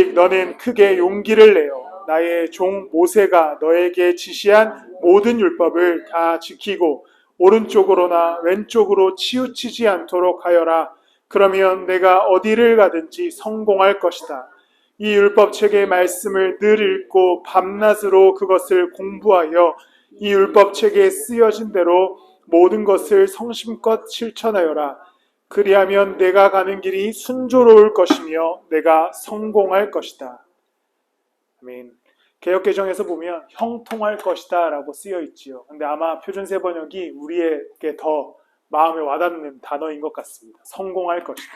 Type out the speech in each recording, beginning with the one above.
너는 크게 용기를 내어 나의 종 모세가 너에게 지시한 모든 율법을 다 지키고 오른쪽으로나 왼쪽으로 치우치지 않도록 하여라. 그러면 내가 어디를 가든지 성공할 것이다. 이 율법책의 말씀을 늘 읽고 밤낮으로 그것을 공부하여 이 율법책에 쓰여진 대로 모든 것을 성심껏 실천하여라. 그리하면 내가 가는 길이 순조로울 것이며 내가 성공할 것이다. 아멘. 개역개정에서 보면 형통할 것이다 라고 쓰여 있지요. 근데 아마 표준세 번역이 우리에게 더 마음에 와닿는 단어인 것 같습니다. 성공할 것이다.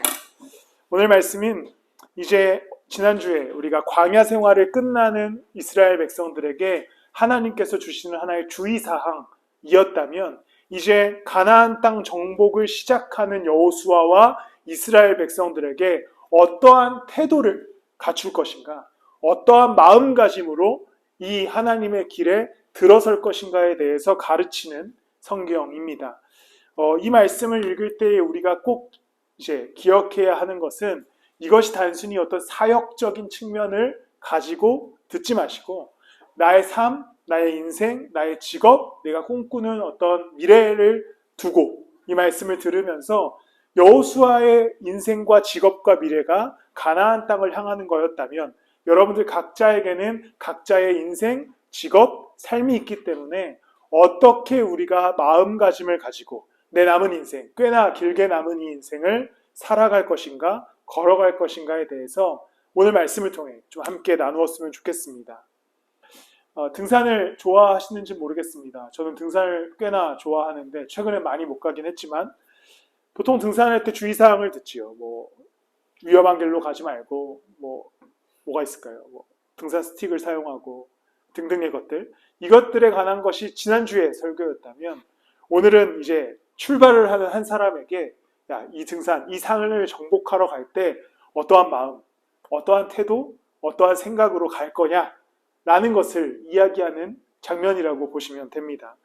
오늘 말씀은 이제 지난주에 우리가 광야 생활을 끝나는 이스라엘 백성들에게 하나님께서 주시는 하나의 주의사항이었다면 이제 가나안 땅 정복을 시작하는 여호수아와 이스라엘 백성들에게 어떠한 태도를 갖출 것인가, 어떠한 마음가짐으로 이 하나님의 길에 들어설 것인가에 대해서 가르치는 성경입니다. 이 말씀을 읽을 때 우리가 꼭 이제 기억해야 하는 것은 이것이 단순히 어떤 사역적인 측면을 가지고 듣지 마시고 나의 삶, 나의 인생, 나의 직업, 내가 꿈꾸는 어떤 미래를 두고 이 말씀을 들으면서 여호수아의 인생과 직업과 미래가 가나안 땅을 향하는 거였다면 여러분들 각자에게는 각자의 인생, 직업, 삶이 있기 때문에 어떻게 우리가 마음가짐을 가지고 내 남은 인생, 꽤나 길게 남은 이 인생을 살아갈 것인가, 걸어갈 것인가에 대해서 오늘 말씀을 통해 좀 함께 나누었으면 좋겠습니다. 등산을 좋아하시는지 모르겠습니다. 저는 등산을 꽤나 좋아하는데 최근에 많이 못 가긴 했지만 보통 등산할 때 주의사항을 듣지요. 위험한 길로 가지 말고 뭐가 있을까요? 등산 스틱을 사용하고 등등의 것들. 이것들에 관한 것이 지난주에 설교였다면 오늘은 이제 출발을 하는 한 사람에게 이 등산, 이 산을 정복하러 갈 때 어떠한 마음, 어떠한 태도, 어떠한 생각으로 갈 거냐 라는 것을 이야기하는 장면이라고 보시면 됩니다.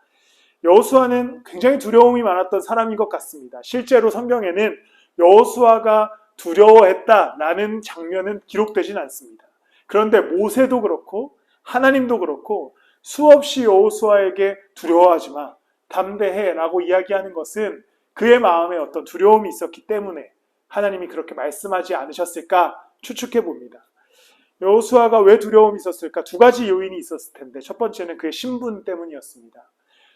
여호수아는 굉장히 두려움이 많았던 사람인 것 같습니다. 실제로 성경에는 여호수아가 두려워했다라는 장면은 기록되진 않습니다. 그런데 모세도 그렇고 하나님도 그렇고 수없이 여호수아에게 두려워하지 마, 담대해 라고 이야기하는 것은 그의 마음에 어떤 두려움이 있었기 때문에 하나님이 그렇게 말씀하지 않으셨을까 추측해 봅니다. 여호수아가 왜 두려움이 있었을까? 두 가지 요인이 있었을 텐데 첫 번째는 그의 신분 때문이었습니다.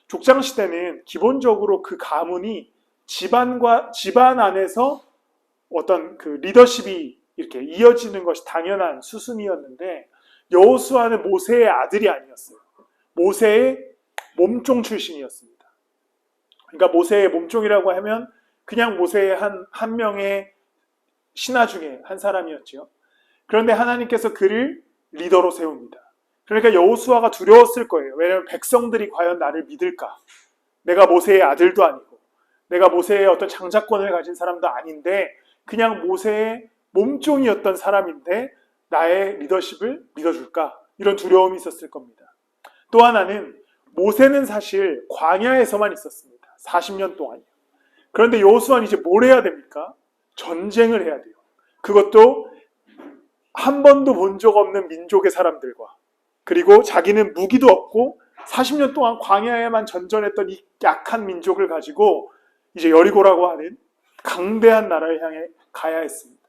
족장시대는 기본적으로 그 가문이 집안 안에서 어떤 그 리더십이 이렇게 이어지는 것이 당연한 수순이었는데 여호수아는 모세의 아들이 아니었어요. 모세의 몸종 출신이었습니다. 그러니까 모세의 몸종이라고 하면 그냥 모세의 한 명의 신하 중에 한 사람이었죠. 그런데 하나님께서 그를 리더로 세웁니다. 그러니까 여호수아가 두려웠을 거예요. 왜냐하면 백성들이 과연 나를 믿을까? 내가 모세의 아들도 아니고 내가 모세의 어떤 장자권을 가진 사람도 아닌데 그냥 모세의 몸종이었던 사람인데 나의 리더십을 믿어줄까? 이런 두려움이 있었을 겁니다. 또 하나는 모세는 사실 광야에서만 있었습니다. 40년 동안이요. 그런데 여호수아는 이제 뭘 해야 됩니까? 전쟁을 해야 돼요. 그것도 한 번도 본 적 없는 민족의 사람들과 그리고 자기는 무기도 없고 40년 동안 광야에만 전전했던 이 약한 민족을 가지고 이제 여리고라고 하는 강대한 나라를 향해 가야 했습니다.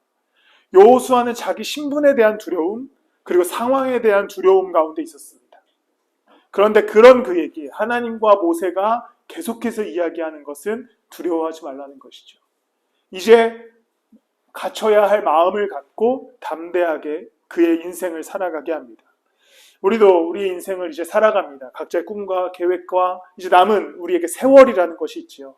여호수아는 자기 신분에 대한 두려움 그리고 상황에 대한 두려움 가운데 있었습니다. 그런데 그런 그에게 하나님과 모세가 계속해서 이야기하는 것은 두려워하지 말라는 것이죠. 이제 갖춰야 할 마음을 갖고 담대하게 그의 인생을 살아가게 합니다. 우리도 우리의 인생을 이제 살아갑니다. 각자의 꿈과 계획과 이제 남은 우리에게 세월이라는 것이 있지요.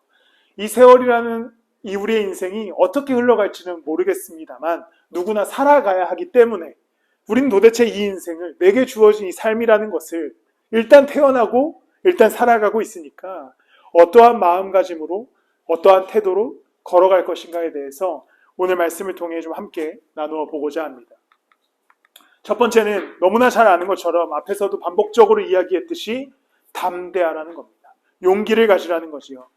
이 세월이라는 이 우리의 인생이 어떻게 흘러갈지는 모르겠습니다만 누구나 살아가야 하기 때문에 우리는 도대체 이 인생을 내게 주어진 이 삶이라는 것을 일단 태어나고 일단 살아가고 있으니까 어떠한 마음가짐으로 어떠한 태도로 걸어갈 것인가에 대해서 오늘 말씀을 통해 좀 함께 나누어 보고자 합니다. 첫 번째는 너무나 잘 아는 것처럼 앞에서도 반복적으로 이야기했듯이 담대하라는 겁니다. 용기를 가지라는 거지요.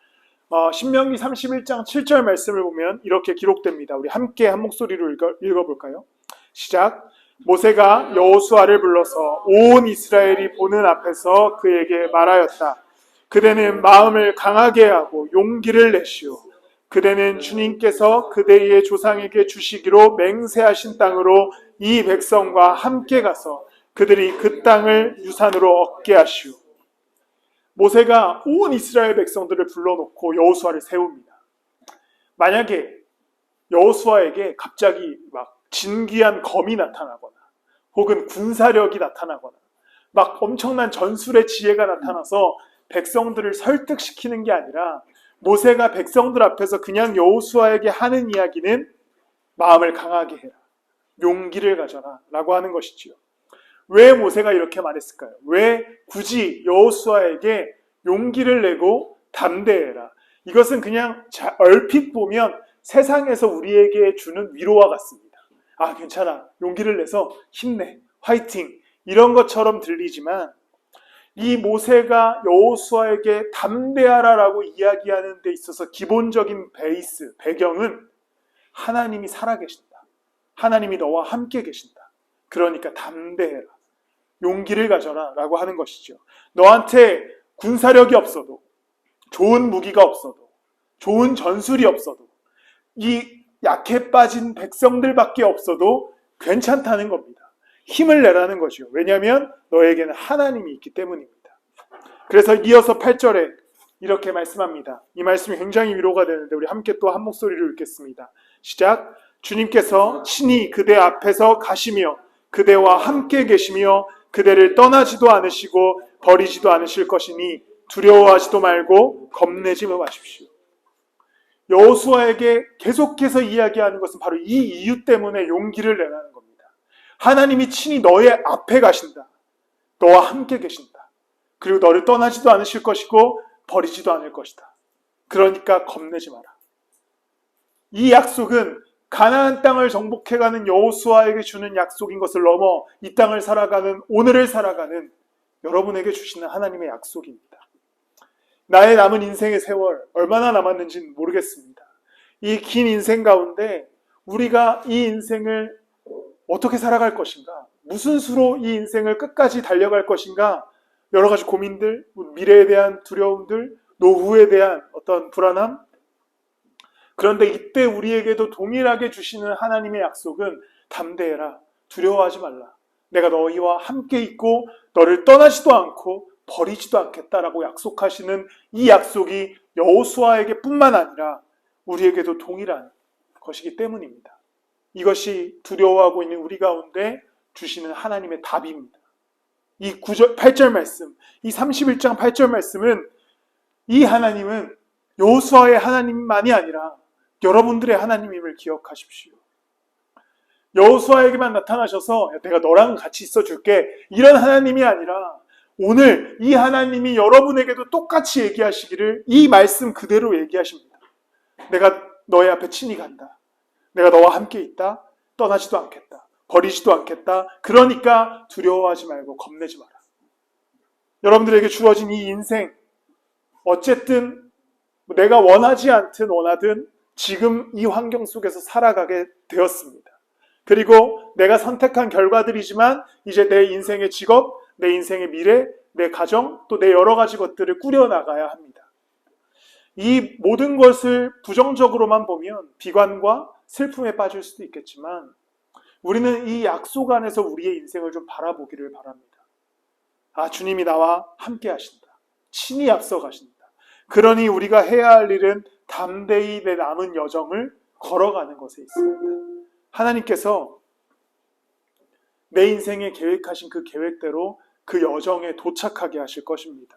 신명기 31장 7절 말씀을 보면 이렇게 기록됩니다. 우리 함께 한 목소리로 읽어볼까요? 시작. 모세가 여호수아를 불러서 온 이스라엘이 보는 앞에서 그에게 말하였다. 그대는 마음을 강하게 하고 용기를 내시오. 그대는 주님께서 그대의 조상에게 주시기로 맹세하신 땅으로 이 백성과 함께 가서 그들이 그 땅을 유산으로 얻게 하시오. 모세가 온 이스라엘 백성들을 불러놓고 여호수아를 세웁니다. 만약에 여호수아에게 갑자기 막 진귀한 검이 나타나거나 혹은 군사력이 나타나거나 막 엄청난 전술의 지혜가 나타나서 백성들을 설득시키는 게 아니라 모세가 백성들 앞에서 그냥 여호수아에게 하는 이야기는 마음을 강하게 해라. 용기를 가져라 라고 하는 것이지요. 왜 모세가 이렇게 말했을까요? 왜 굳이 여호수아에게 용기를 내고 담대해라. 이것은 그냥 얼핏 보면 세상에서 우리에게 주는 위로와 같습니다. 아, 괜찮아. 용기를 내서 힘내. 화이팅. 이런 것처럼 들리지만 이 모세가 여호수아에게 담대하라라고 이야기하는 데 있어서 기본적인 베이스, 배경은 하나님이 살아계신다. 하나님이 너와 함께 계신다. 그러니까 담대해라. 용기를 가져라 라고 하는 것이죠. 너한테 군사력이 없어도, 좋은 무기가 없어도, 좋은 전술이 없어도, 이 약해 빠진 백성들밖에 없어도 괜찮다는 겁니다. 힘을 내라는 것이요. 왜냐하면 너에게는 하나님이 있기 때문입니다. 그래서 이어서 8절에 이렇게 말씀합니다. 이 말씀이 굉장히 위로가 되는데 우리 함께 또 한 목소리로 읽겠습니다. 시작. 주님께서 친히 그대 앞에서 가시며 그대와 함께 계시며 그대를 떠나지도 않으시고 버리지도 않으실 것이니 두려워하지도 말고 겁내지 마십시오. 여호수아에게 계속해서 이야기하는 것은 바로 이 이유 때문에 용기를 내라는 겁니다. 하나님이 친히 너의 앞에 가신다. 너와 함께 계신다. 그리고 너를 떠나지도 않으실 것이고 버리지도 않을 것이다. 그러니까 겁내지 마라. 이 약속은 가나안 땅을 정복해가는 여호수아에게 주는 약속인 것을 넘어 이 땅을 살아가는, 오늘을 살아가는 여러분에게 주시는 하나님의 약속입니다. 나의 남은 인생의 세월 얼마나 남았는지는 모르겠습니다. 이 긴 인생 가운데 우리가 이 인생을 어떻게 살아갈 것인가, 무슨 수로 이 인생을 끝까지 달려갈 것인가, 여러 가지 고민들, 미래에 대한 두려움들, 노후에 대한 어떤 불안함. 그런데 이때 우리에게도 동일하게 주시는 하나님의 약속은 담대해라, 두려워하지 말라. 내가 너희와 함께 있고 너를 떠나지도 않고 버리지도 않겠다라고 약속하시는 이 약속이 여호수아에게 뿐만 아니라 우리에게도 동일한 것이기 때문입니다. 이것이 두려워하고 있는 우리 가운데 주시는 하나님의 답입니다. 이 9절, 8절 말씀, 이 31장 8절 말씀은 이 하나님은 여호수아의 하나님만이 아니라 여러분들의 하나님임을 기억하십시오. 여호수아에게만 나타나셔서 내가 너랑 같이 있어줄게, 이런 하나님이 아니라 오늘 이 하나님이 여러분에게도 똑같이 얘기하시기를 이 말씀 그대로 얘기하십니다. 내가 너의 앞에 친히 간다. 내가 너와 함께 있다. 떠나지도 않겠다. 버리지도 않겠다. 그러니까 두려워하지 말고 겁내지 마라. 여러분들에게 주어진 이 인생, 어쨌든 내가 원하지 않든 원하든 지금 이 환경 속에서 살아가게 되었습니다. 그리고 내가 선택한 결과들이지만 이제 내 인생의 직업, 내 인생의 미래, 내 가정, 또 내 여러 가지 것들을 꾸려나가야 합니다. 이 모든 것을 부정적으로만 보면 비관과 슬픔에 빠질 수도 있겠지만 우리는 이 약속 안에서 우리의 인생을 좀 바라보기를 바랍니다. 아, 주님이 나와 함께 하신다. 친히 앞서 가신다. 그러니 우리가 해야 할 일은 담대히 내 남은 여정을 걸어가는 것에 있습니다. 하나님께서 내 인생에 계획하신 그 계획대로 그 여정에 도착하게 하실 것입니다.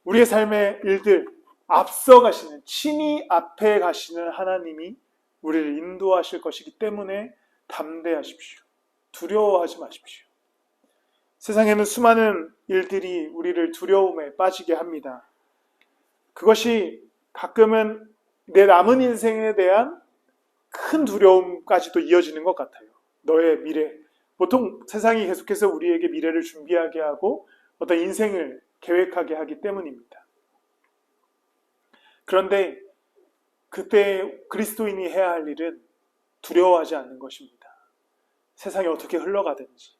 우리의 삶의 일들, 앞서 가시는, 친히 앞에 가시는 하나님이 우리를 인도하실 것이기 때문에 담대하십시오. 두려워하지 마십시오. 세상에는 수많은 일들이 우리를 두려움에 빠지게 합니다. 그것이 가끔은 내 남은 인생에 대한 큰 두려움까지도 이어지는 것 같아요. 너의 미래. 보통 세상이 계속해서 우리에게 미래를 준비하게 하고 어떤 인생을 계획하게 하기 때문입니다. 그런데 그때 그리스도인이 해야 할 일은 두려워하지 않는 것입니다. 세상이 어떻게 흘러가든지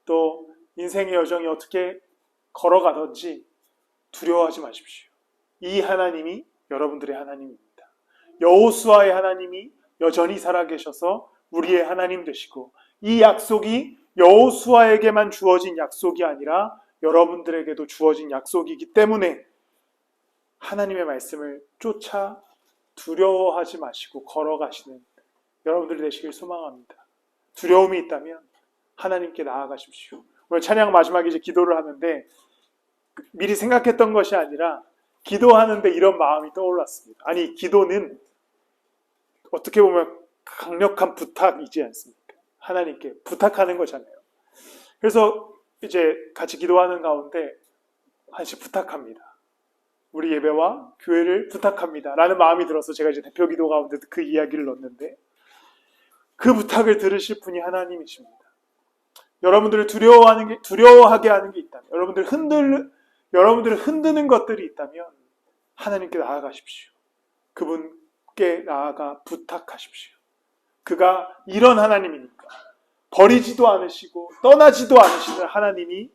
또 인생의 여정이 어떻게 걸어가든지 두려워하지 마십시오. 이 하나님이 여러분들의 하나님입니다. 여호수아의 하나님이 여전히 살아계셔서 우리의 하나님 되시고, 이 약속이 여호수아에게만 주어진 약속이 아니라 여러분들에게도 주어진 약속이기 때문에 하나님의 말씀을 쫓아 두려워하지 마시고 걸어가시는 여러분들이 되시길 소망합니다. 두려움이 있다면 하나님께 나아가십시오. 오늘 찬양 마지막에 이제 기도를 하는데 미리 생각했던 것이 아니라 기도하는데 이런 마음이 떠올랐습니다. 아니, 기도는 어떻게 보면 강력한 부탁이지 않습니까? 하나님께 부탁하는 거잖아요. 그래서 이제 같이 기도하는 가운데 한씩 부탁합니다. 우리 예배와 교회를 부탁합니다 라는 마음이 들어서 제가 이제 대표 기도 가운데 그 이야기를 넣었는데, 그 부탁을 들으실 분이 하나님이십니다. 여러분들을 두려워하게 하는 게 있다면, 여러분들을 흔드는 것들이 있다면 하나님께 나아가십시오. 그분께 나아가 부탁하십시오. 그가 이런 하나님이니까 버리지도 않으시고 떠나지도 않으시는 하나님이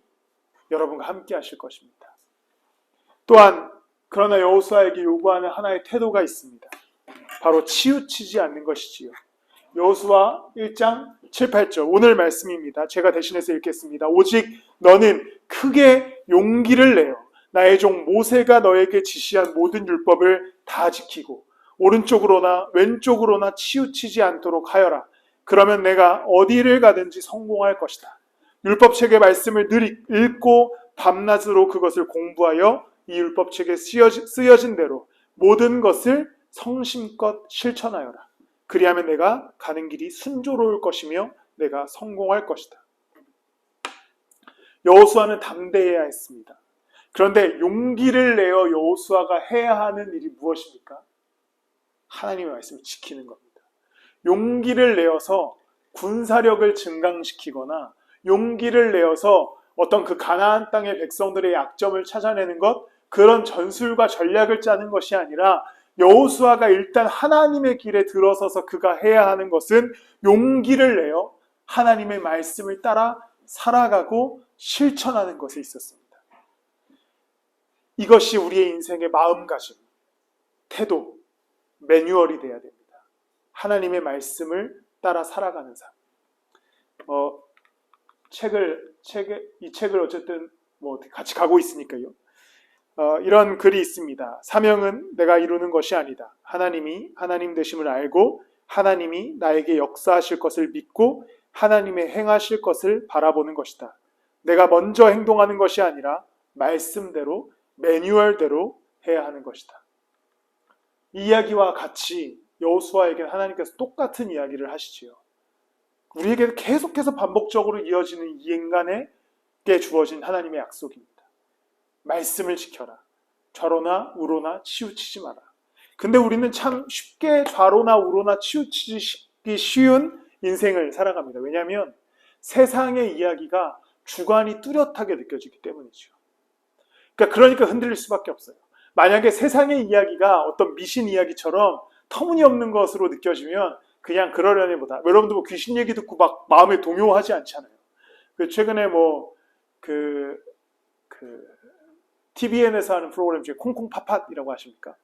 여러분과 함께 하실 것입니다. 또한 그러나 여호수아에게 요구하는 하나의 태도가 있습니다. 바로 치우치지 않는 것이지요. 여호수아 1장 7, 8절 오늘 말씀입니다. 제가 대신해서 읽겠습니다. 오직 너는 크게 용기를 내어 나의 종 모세가 너에게 지시한 모든 율법을 다 지키고 오른쪽으로나 왼쪽으로나 치우치지 않도록 하여라. 그러면 내가 어디를 가든지 성공할 것이다. 율법책의 말씀을 늘 읽고 밤낮으로 그것을 공부하여 이 율법책에 쓰여진 대로 모든 것을 성심껏 실천하여라. 그리하면 내가 가는 길이 순조로울 것이며 내가 성공할 것이다. 여호수아는 담대해야 했습니다. 그런데 용기를 내어 여호수아가 해야 하는 일이 무엇입니까? 하나님의 말씀을 지키는 겁니다. 용기를 내어서 군사력을 증강시키거나 용기를 내어서 어떤 그 가나안 땅의 백성들의 약점을 찾아내는 것, 그런 전술과 전략을 짜는 것이 아니라 여호수아가 일단 하나님의 길에 들어서서 그가 해야 하는 것은 용기를 내어 하나님의 말씀을 따라 살아가고 실천하는 것에 있었습니다. 이것이 우리의 인생의 마음가짐, 태도, 매뉴얼이 되어야 됩니다. 하나님의 말씀을 따라 살아가는 삶. 이 책을 어쨌든 같이 가고 있으니까요. 이런 글이 있습니다. 사명은 내가 이루는 것이 아니다. 하나님이 하나님 되심을 알고 하나님이 나에게 역사하실 것을 믿고 하나님의 행하실 것을 바라보는 것이다. 내가 먼저 행동하는 것이 아니라 말씀대로 매뉴얼대로 해야 하는 것이다. 이 이야기와 같이 여호수아에게 하나님께서 똑같은 이야기를 하시지요. 우리에게 계속해서 반복적으로 이어지는 이 인간에게 주어진 하나님의 약속입니다. 말씀을 지켜라. 좌로나 우로나 치우치지 마라. 근데 우리는 참 쉽게 좌로나 우로나 치우치기 쉬운 인생을 살아갑니다. 왜냐하면 세상의 이야기가 주관이 뚜렷하게 느껴지기 때문이죠. 그러니까 흔들릴 수밖에 없어요. 만약에 세상의 이야기가 어떤 미신 이야기처럼 터무니없는 것으로 느껴지면 그냥 그러려니 보다. 여러분들 귀신 얘기 듣고 막 마음에 동요하지 않잖아요. 최근에 TVN에서 하는 프로그램 중에 콩콩팥팥이라고 하십니까?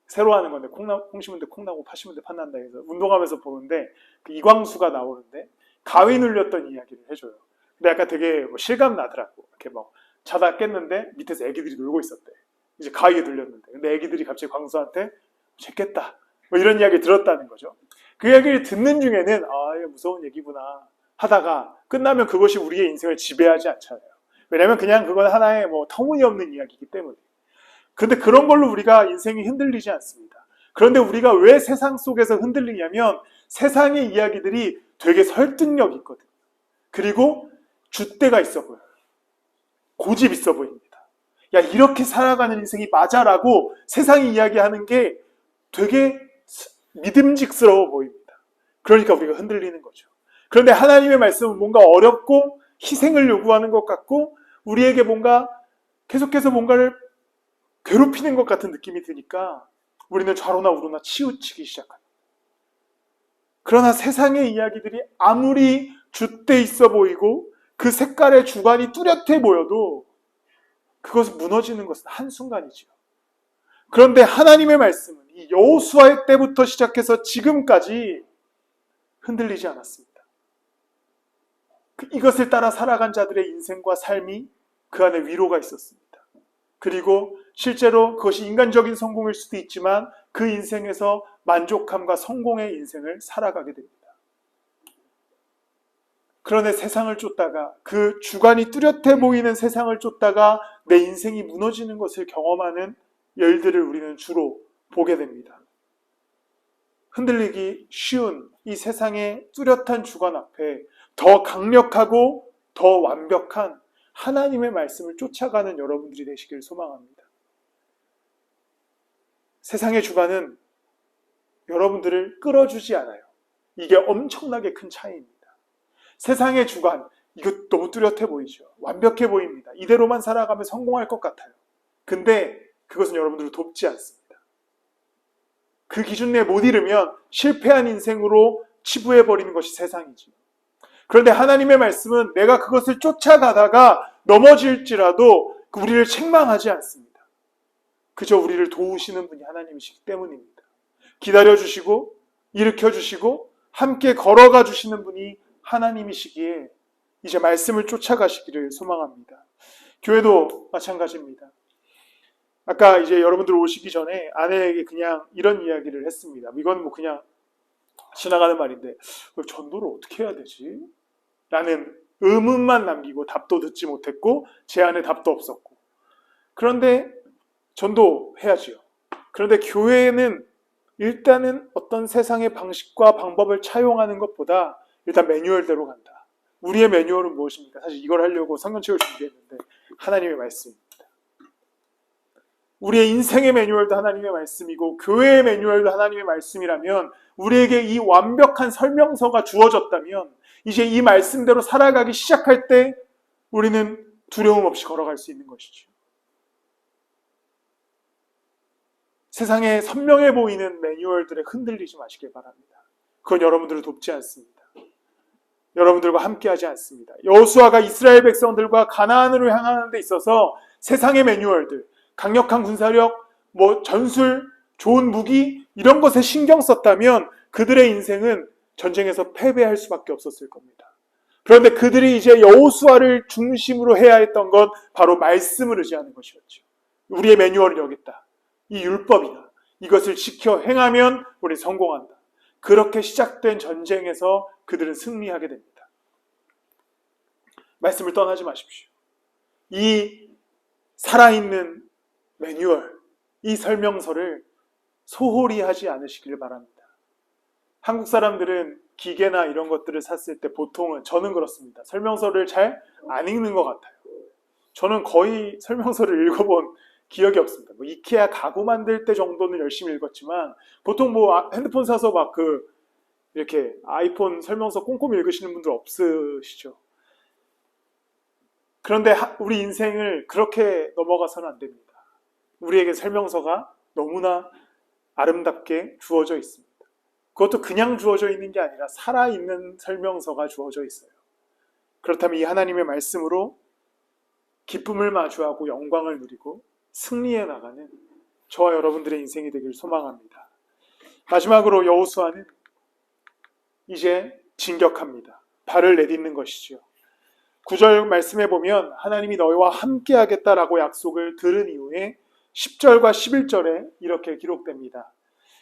새로 하는 건데 콩 심은 데 콩 나고 팥 심은 데 팥 난다 해서 운동하면서 보는데 이광수가 나오는데 가위 눌렸던 이야기를 해줘요. 근데 약간 되게 실감 나더라고. 이렇게 자다 깼는데 밑에서 애기들이 놀고 있었대. 이제 가위에 눌렸는데 근데 애기들이 갑자기 광수한테 쟀겠다 이런 이야기 들었다는 거죠. 그 이야기를 듣는 중에는 이거 무서운 얘기구나 하다가 끝나면 그것이 우리의 인생을 지배하지 않잖아요. 왜냐하면 그냥 그건 하나의 터무니없는 이야기이기 때문에. 그런데 그런 걸로 우리가 인생이 흔들리지 않습니다. 그런데 우리가 왜 세상 속에서 흔들리냐면 세상의 이야기들이 되게 설득력 있거든요. 그리고 줏대가 있어 보여요. 고집 있어 보입니다. 야, 이렇게 살아가는 인생이 맞아라고 세상이 이야기하는 게 되게 믿음직스러워 보입니다. 그러니까 우리가 흔들리는 거죠. 그런데 하나님의 말씀은 뭔가 어렵고 희생을 요구하는 것 같고 우리에게 계속해서 뭔가를 괴롭히는 것 같은 느낌이 드니까 우리는 좌로나 우로나 치우치기 시작합니다. 그러나 세상의 이야기들이 아무리 줏대 있어 보이고 그 색깔의 주관이 뚜렷해 보여도 그것이 무너지는 것은 한순간이지요. 그런데 하나님의 말씀은 이 여호수아 때부터 시작해서 지금까지 흔들리지 않았습니다. 이것을 따라 살아간 자들의 인생과 삶이 그 안에 위로가 있었습니다. 그리고 실제로 그것이 인간적인 성공일 수도 있지만 그 인생에서 만족함과 성공의 인생을 살아가게 됩니다. 그런데 세상을 쫓다가 그 주관이 뚜렷해 보이는 세상을 쫓다가 내 인생이 무너지는 것을 경험하는 일들을 우리는 주로 보게 됩니다. 흔들리기 쉬운 이 세상의 뚜렷한 주관 앞에 더 강력하고 더 완벽한 하나님의 말씀을 쫓아가는 여러분들이 되시길 소망합니다. 세상의 주관은 여러분들을 끌어주지 않아요. 이게 엄청나게 큰 차이입니다. 세상의 주관, 이거 너무 뚜렷해 보이죠. 완벽해 보입니다. 이대로만 살아가면 성공할 것 같아요. 근데 그것은 여러분들을 돕지 않습니다. 그 기준 내에 못 이르면 실패한 인생으로 치부해버리는 것이 세상이죠. 그런데 하나님의 말씀은 내가 그것을 쫓아가다가 넘어질지라도 우리를 책망하지 않습니다. 그저 우리를 도우시는 분이 하나님이시기 때문입니다. 기다려주시고 일으켜주시고 함께 걸어가 주시는 분이 하나님이시기에 이제 말씀을 쫓아가시기를 소망합니다. 교회도 마찬가지입니다. 아까 이제 여러분들 오시기 전에 아내에게 그냥 이런 이야기를 했습니다. 이건 뭐 그냥 지나가는 말인데 전도를 어떻게 해야 되지? 라는 의문만 남기고 답도 듣지 못했고 제 안에 답도 없었고, 그런데 전도해야지요. 그런데 교회는 일단은 어떤 세상의 방식과 방법을 차용하는 것보다 일단 매뉴얼대로 간다. 우리의 매뉴얼은 무엇입니까? 사실 이걸 하려고 성경책을 준비했는데 하나님의 말씀입니다. 우리의 인생의 매뉴얼도 하나님의 말씀이고 교회의 매뉴얼도 하나님의 말씀이라면 우리에게 이 완벽한 설명서가 주어졌다면 이제 이 말씀대로 살아가기 시작할 때 우리는 두려움 없이 걸어갈 수 있는 것이죠. 세상에 선명해 보이는 매뉴얼들에 흔들리지 마시길 바랍니다. 그건 여러분들을 돕지 않습니다. 여러분들과 함께하지 않습니다. 여호수아가 이스라엘 백성들과 가나안으로 향하는 데 있어서 세상의 매뉴얼들, 강력한 군사력, 전술, 좋은 무기 이런 것에 신경 썼다면 그들의 인생은 전쟁에서 패배할 수밖에 없었을 겁니다. 그런데 그들이 이제 여호수아를 중심으로 해야 했던 건 바로 말씀을 의지하는 것이었죠. 우리의 매뉴얼은 여기 있다. 이 율법이다. 이것을 지켜 행하면 우리 성공한다. 그렇게 시작된 전쟁에서 그들은 승리하게 됩니다. 말씀을 떠나지 마십시오. 이 살아있는 매뉴얼, 이 설명서를 소홀히 하지 않으시길 바랍니다. 한국 사람들은 기계나 이런 것들을 샀을 때 보통은, 저는 그렇습니다. 설명서를 잘 안 읽는 것 같아요. 저는 거의 설명서를 읽어본 기억이 없습니다. 이케아 가구 만들 때 정도는 열심히 읽었지만 보통 핸드폰 사서 이렇게 아이폰 설명서 꼼꼼히 읽으시는 분들 없으시죠. 그런데 우리 인생을 그렇게 넘어가서는 안 됩니다. 우리에게 설명서가 너무나 아름답게 주어져 있습니다. 그것도 그냥 주어져 있는 게 아니라 살아있는 설명서가 주어져 있어요. 그렇다면 이 하나님의 말씀으로 기쁨을 마주하고 영광을 누리고 승리해 나가는 저와 여러분들의 인생이 되길 소망합니다. 마지막으로 여호수아는 이제 진격합니다. 발을 내딛는 것이죠. 9절 말씀에 보면 하나님이 너희와 함께 하겠다라고 약속을 들은 이후에 10절과 11절에 이렇게 기록됩니다.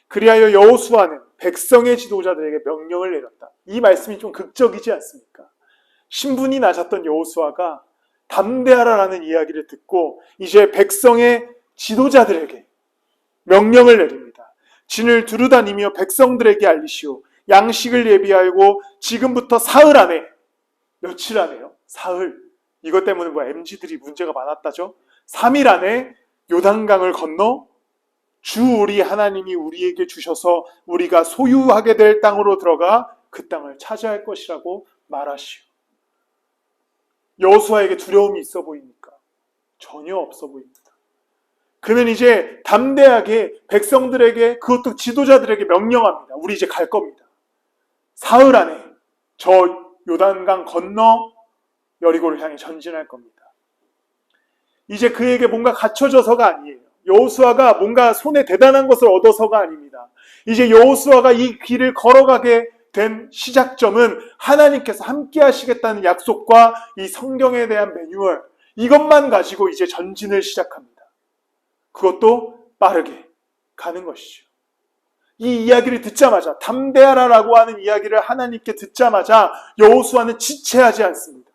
그리하여 여호수아는 백성의 지도자들에게 명령을 내렸다. 이 말씀이 좀 극적이지 않습니까? 신분이 낮았던 여호수아가 담대하라라는 이야기를 듣고 이제 백성의 지도자들에게 명령을 내립니다. 진을 두루다니며 백성들에게 알리시오. 양식을 예비하고 지금부터 사흘 안에, 며칠 안에요? 사흘. 이것 때문에 MZ들이 문제가 많았다죠. 3일 안에 요단강을 건너 주 우리 하나님이 우리에게 주셔서 우리가 소유하게 될 땅으로 들어가 그 땅을 차지할 것이라고 말하시오. 여호수아에게 두려움이 있어 보입니까? 전혀 없어 보입니다. 그는 이제 담대하게 백성들에게, 그것도 지도자들에게 명령합니다. 우리 이제 갈 겁니다. 사흘 안에 저 요단강 건너 여리고를 향해 전진할 겁니다. 이제 그에게 뭔가 갖춰져서가 아니에요. 여호수아가 뭔가 손에 대단한 것을 얻어서가 아닙니다. 이제 여호수아가 이 길을 걸어가게 된 시작점은 하나님께서 함께 하시겠다는 약속과 이 성경에 대한 매뉴얼, 이것만 가지고 이제 전진을 시작합니다. 그것도 빠르게 가는 것이죠. 이 이야기를 듣자마자, 담대하라라고 하는 이야기를 하나님께 듣자마자 여호수아는 지체하지 않습니다.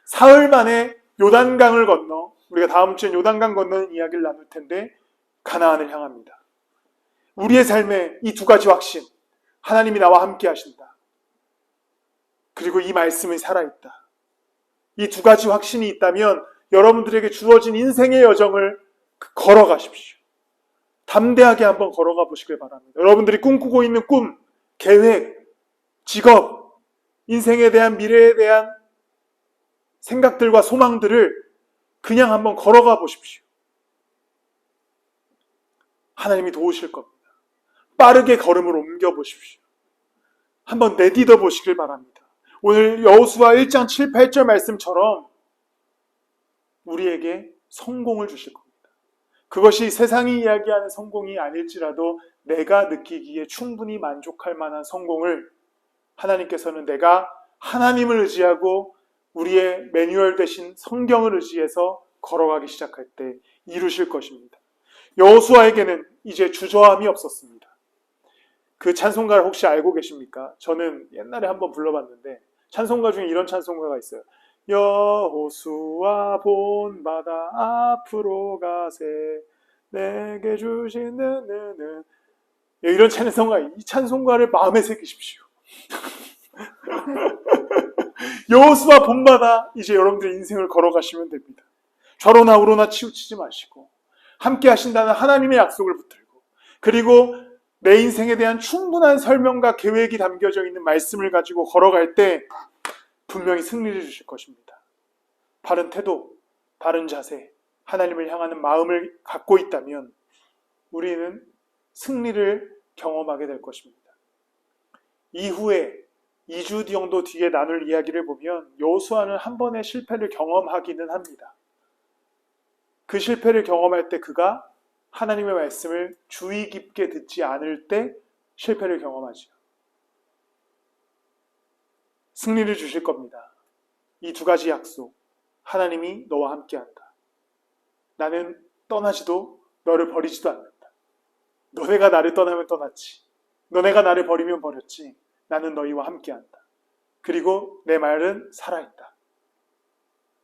사흘 만에 요단강을 건너, 우리가 다음 주엔 요단강 건너는 이야기를 나눌 텐데 가나안을 향합니다. 우리의 삶에 이 두 가지 확신, 하나님이 나와 함께 하신다. 그리고 이 말씀이 살아있다. 이 두 가지 확신이 있다면 여러분들에게 주어진 인생의 여정을 걸어가십시오. 담대하게 한번 걸어가 보시길 바랍니다. 여러분들이 꿈꾸고 있는 꿈, 계획, 직업, 인생에 대한 미래에 대한 생각들과 소망들을 그냥 한번 걸어가 보십시오. 하나님이 도우실 겁니다. 빠르게 걸음을 옮겨 보십시오. 한번 내딛어 보시길 바랍니다. 오늘 여호수아 1장 7, 8절 말씀처럼 우리에게 성공을 주실 겁니다. 그것이 세상이 이야기하는 성공이 아닐지라도 내가 느끼기에 충분히 만족할 만한 성공을 하나님께서는 내가 하나님을 의지하고 우리의 매뉴얼 대신 성경을 의지해서 걸어가기 시작할 때 이루실 것입니다. 여호수아에게는 이제 주저함이 없었습니다. 그 찬송가를 혹시 알고 계십니까? 저는 옛날에 한번 불러봤는데 찬송가 중에 이런 찬송가가 있어요. 여호수아 본바다 앞으로 가세 내게 주신 느느느. 이런 찬송가, 이 찬송가를 마음에 새기십시오. 여호수아 본바다, 이제 여러분들의 인생을 걸어가시면 됩니다. 좌로나 우로나 치우치지 마시고 함께 하신다는 하나님의 약속을 붙들고, 그리고 내 인생에 대한 충분한 설명과 계획이 담겨져 있는 말씀을 가지고 걸어갈 때 분명히 승리를 주실 것입니다. 바른 태도, 바른 자세, 하나님을 향하는 마음을 갖고 있다면 우리는 승리를 경험하게 될 것입니다. 이후에 2주 정도 뒤에 나눌 이야기를 보면 여호수아는 한 번의 실패를 경험하기는 합니다. 그 실패를 경험할 때 그가 하나님의 말씀을 주의 깊게 듣지 않을 때 실패를 경험하죠. 승리를 주실 겁니다. 이 두 가지 약속, 하나님이 너와 함께한다. 나는 떠나지도 너를 버리지도 않는다. 너네가 나를 떠나면 떠났지. 너네가 나를 버리면 버렸지. 나는 너희와 함께한다. 그리고 내 말은 살아있다.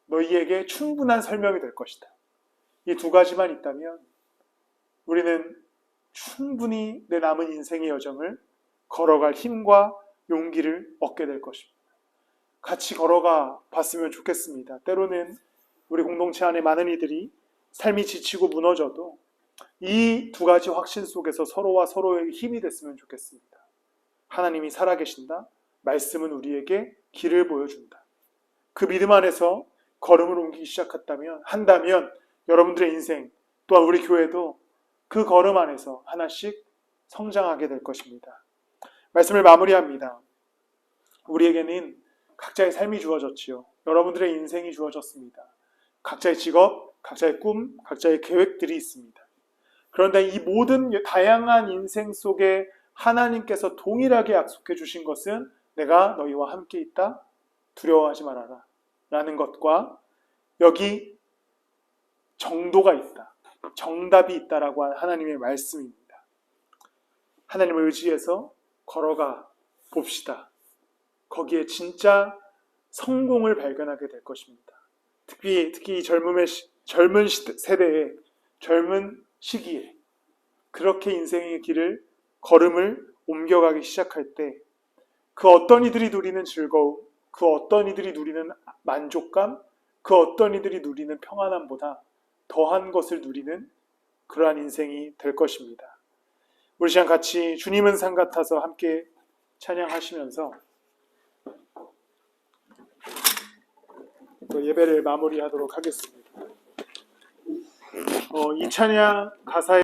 너희에게 충분한 설명이 될 것이다. 이 두 가지만 있다면 우리는 충분히 내 남은 인생의 여정을 걸어갈 힘과 용기를 얻게 될 것입니다. 같이 걸어가 봤으면 좋겠습니다. 때로는 우리 공동체 안에 많은 이들이 삶이 지치고 무너져도 이 두 가지 확신 속에서 서로와 서로에게 힘이 됐으면 좋겠습니다. 하나님이 살아계신다. 말씀은 우리에게 길을 보여준다. 그 믿음 안에서 걸음을 옮기기 한다면 여러분들의 인생, 또한 우리 교회도 그 걸음 안에서 하나씩 성장하게 될 것입니다. 말씀을 마무리합니다. 우리에게는 각자의 삶이 주어졌지요. 여러분들의 인생이 주어졌습니다. 각자의 직업, 각자의 꿈, 각자의 계획들이 있습니다. 그런데 이 모든 다양한 인생 속에 하나님께서 동일하게 약속해 주신 것은 내가 너희와 함께 있다. 두려워하지 말아라. 라는 것과 여기 정도가 있다. 정답이 있다라고 한 하나님의 말씀입니다. 하나님을 의지해서 걸어가 봅시다. 거기에 진짜 성공을 발견하게 될 것입니다. 특히 젊은 세대에, 젊은 시기에 그렇게 인생의 걸음을 옮겨가기 시작할 때 그 어떤 이들이 누리는 즐거움, 그 어떤 이들이 누리는 만족감, 그 어떤 이들이 누리는 평안함보다 더한 것을 누리는 그러한 인생이 될 것입니다. 우리 시간 같이 주님은 산 같아서 함께 찬양하시면서 또 예배를 마무리하도록 하겠습니다. 이 찬양 가사에